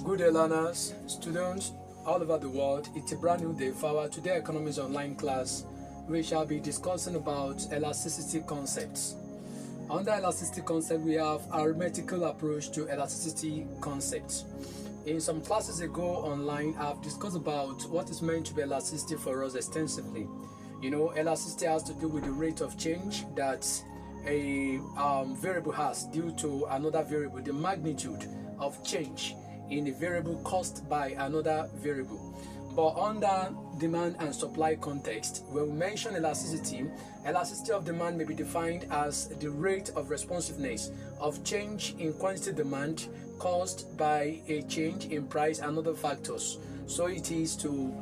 Good day, learners, students all over the world. It's a brand new day for our Today Economics online class. We shall be discussing about elasticity concepts. Under elasticity concept, we have arithmetical approach to elasticity concepts. In some classes ago online, I've discussed about what is meant to be elasticity for us extensively. You know, elasticity has to do with the rate of change that a variable has due to another variable, the magnitude of change in a variable caused by another variable. But under demand and supply context, when we mention elasticity, elasticity of demand may be defined as the rate of responsiveness of change in quantity demand caused by a change in price and other factors. So it is to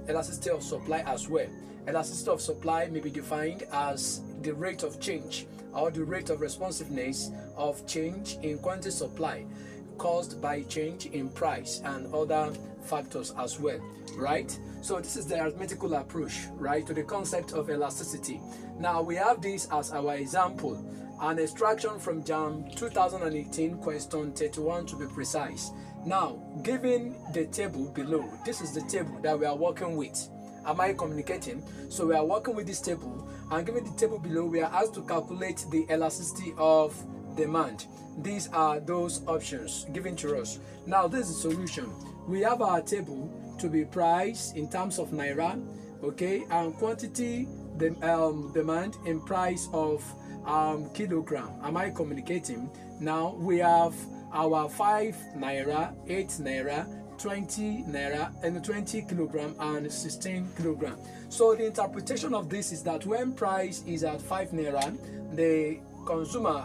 elasticity of supply as well. Elasticity of supply may be defined as the rate of change or the rate of responsiveness of change in quantity supply caused by change in price and other factors as well, right? So this is the arithmetical approach, right, to the concept of elasticity. Now we have this as our example, an extraction from JAMB 2018 question 31 to be precise. Now, given the table below, this is the table that we are working with. Am I communicating? So we are working with this table, and given the table below, we are asked to calculate the elasticity of demand. These are those options given to us. Now this is the solution. We have our table to be price in terms of naira, okay, and quantity demand in price of kilogram. Am I communicating? Now we have our 5 naira, 8 naira, 20 naira, and 20 kilogram and 16 kilogram. So the interpretation of this is that when price is at 5 naira, the consumer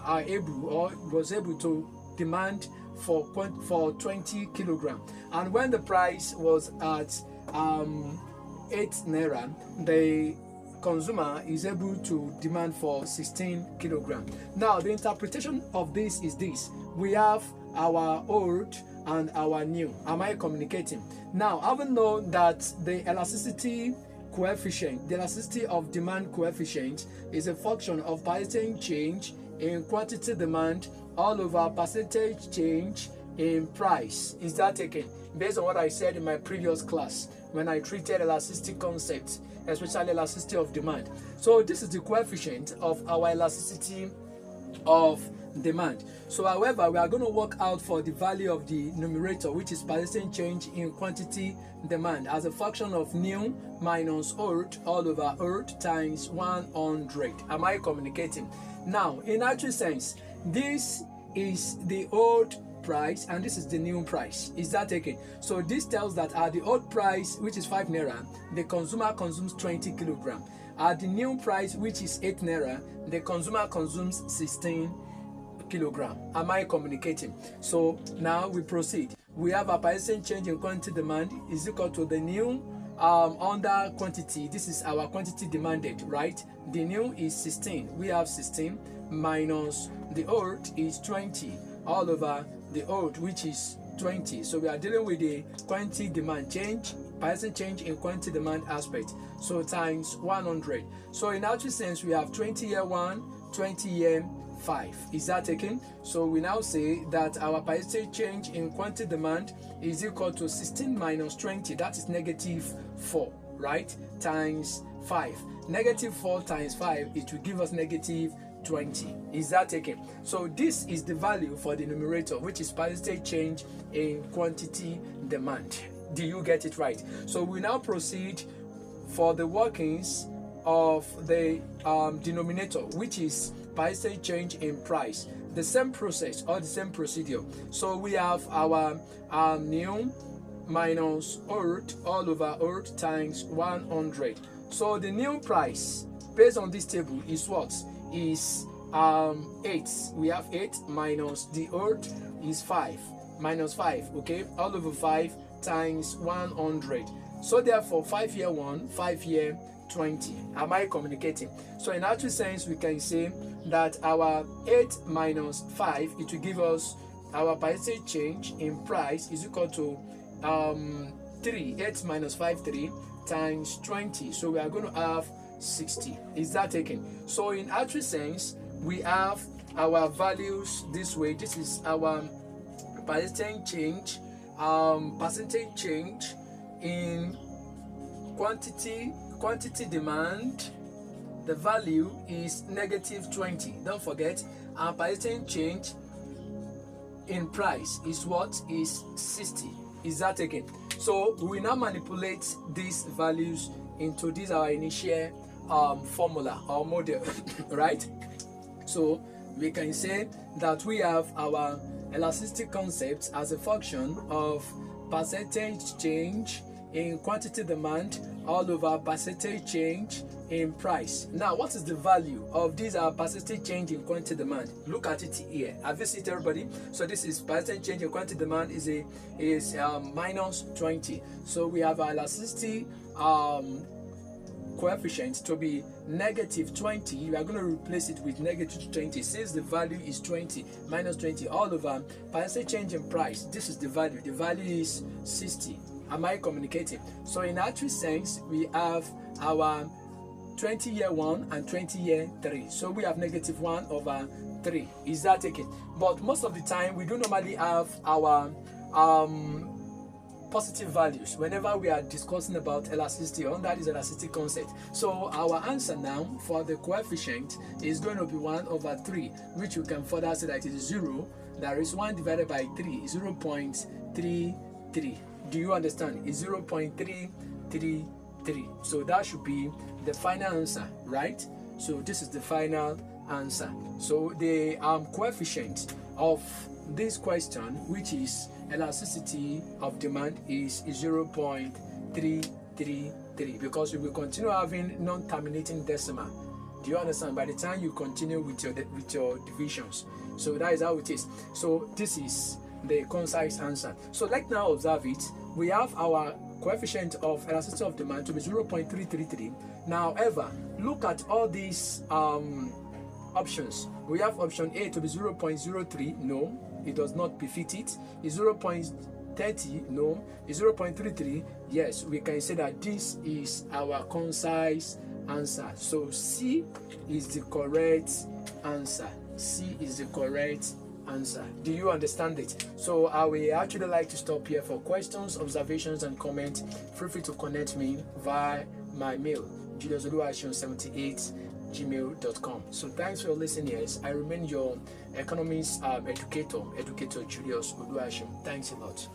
was able to demand for 20 kilogram, and when the price was at 8 naira, the consumer is able to demand for 16 kilogram. Now the interpretation of this is this: we have our old and our new. Am I communicating? Now, having known that the elasticity coefficient, the elasticity of demand coefficient is a function of percentage change in quantity demand all over percentage change in price. Is that taken? Based on what I said in my previous class when I treated elasticity concepts, especially elasticity of demand. So this is the coefficient of our elasticity of demand. So however, we are going to work out for the value of the numerator, which is percentage change in quantity demand, as a function of new minus old all over old times 100. Am I communicating? Now, in actual sense, this is the old price and this is the new price. Is that taken? So this tells that at the old price, which is 5 naira, the consumer consumes 20 kilogram. At the new price, which is 8 naira, the consumer consumes 16 kilogram. Am I communicating? So now we proceed. We have a percent change in quantity demand is equal to the new under quantity. This is our quantity demanded, right? The new is 16. We have 16 minus the old is 20 all over the old, which is 20. So we are dealing with the quantity demand change, percent change in quantity demand aspect. So times 100. So in actual sense, we have 20 year 1, 20 year 5. Is that taken? So we now say that our percentage change in quantity demand is equal to 16 minus 20, that is negative 4, right? Times 5. Negative 4 times 5, it will give us negative 20. Is that taken? So this is the value for the numerator, which is percentage change in quantity demand. Do you get it right? So we now proceed for the workings of the denominator, which is percentage change in price. The same process or the same procedure. So we have our new minus old all over old times 100. So the new price based on this table is what? Is 8. We have 8 minus the old is 5 minus 5, okay, all over 5 times 100. So therefore 5 year 1, 5 year 20. Am I communicating? So in actual sense, we can say that our 8 minus 5, it will give us our percentage change in price is equal to 3. 8 minus 5, 3 times 20. So we are going to have 60. Is that taken? So in actual sense, we have our values this way. This is our percentage change percentage change in quantity demand, the value is -20. Don't forget, our percentage change in price is what? Is 60. Is that again? So we now manipulate these values into this our initial formula or model, right? So we can say that we have our elasticity concept as a function of percentage change in quantity demand all over percentage change in price. Now, what is the value of these percentage change in quantity demand? Look at it here. Have you seen it, everybody? So this is percentage change in quantity demand is -20. So we have our elasticity coefficient to be -20. We are going to replace it with -20 since the value is 20 -20 all over percentage change in price. This is the value. The value is 60. Am I communicating? So in actual sense, we have our 20-year 1 and 20-year 3. So we have -1/3. Is that okay? But most of the time, we do normally have our positive values whenever we are discussing about elasticity under this elasticity concept. So our answer now for the coefficient is going to be 1/3, which you can further say that it is 0. There is 1 divided by 3, 0.33. Do you understand? It's 0.333. So that should be the final answer, right? So this is the final answer. So the coefficient of this question, which is elasticity of demand, is 0.333 because you will continue having non-terminating decimal. Do you understand? By the time you continue with your divisions, so that is how it is. So this is the concise answer. So let's now observe it. We have our coefficient of elasticity of demand to be 0.333. Now, however, look at all these options. We have option A to be 0.03. No, it does not befit it. Is 0.30? No. Is 0.33? Yes, we can say that this is our concise answer. So C is the correct answer. C is the correct answer. Do you understand it? So I will actually like to stop here. For questions, observations, and comments, feel free to connect me via my mail, juliusoluwaseun78@gmail.com. So thanks for listening. Yes, I remain your economics educator, Julius Oluwaseun. Thanks a lot.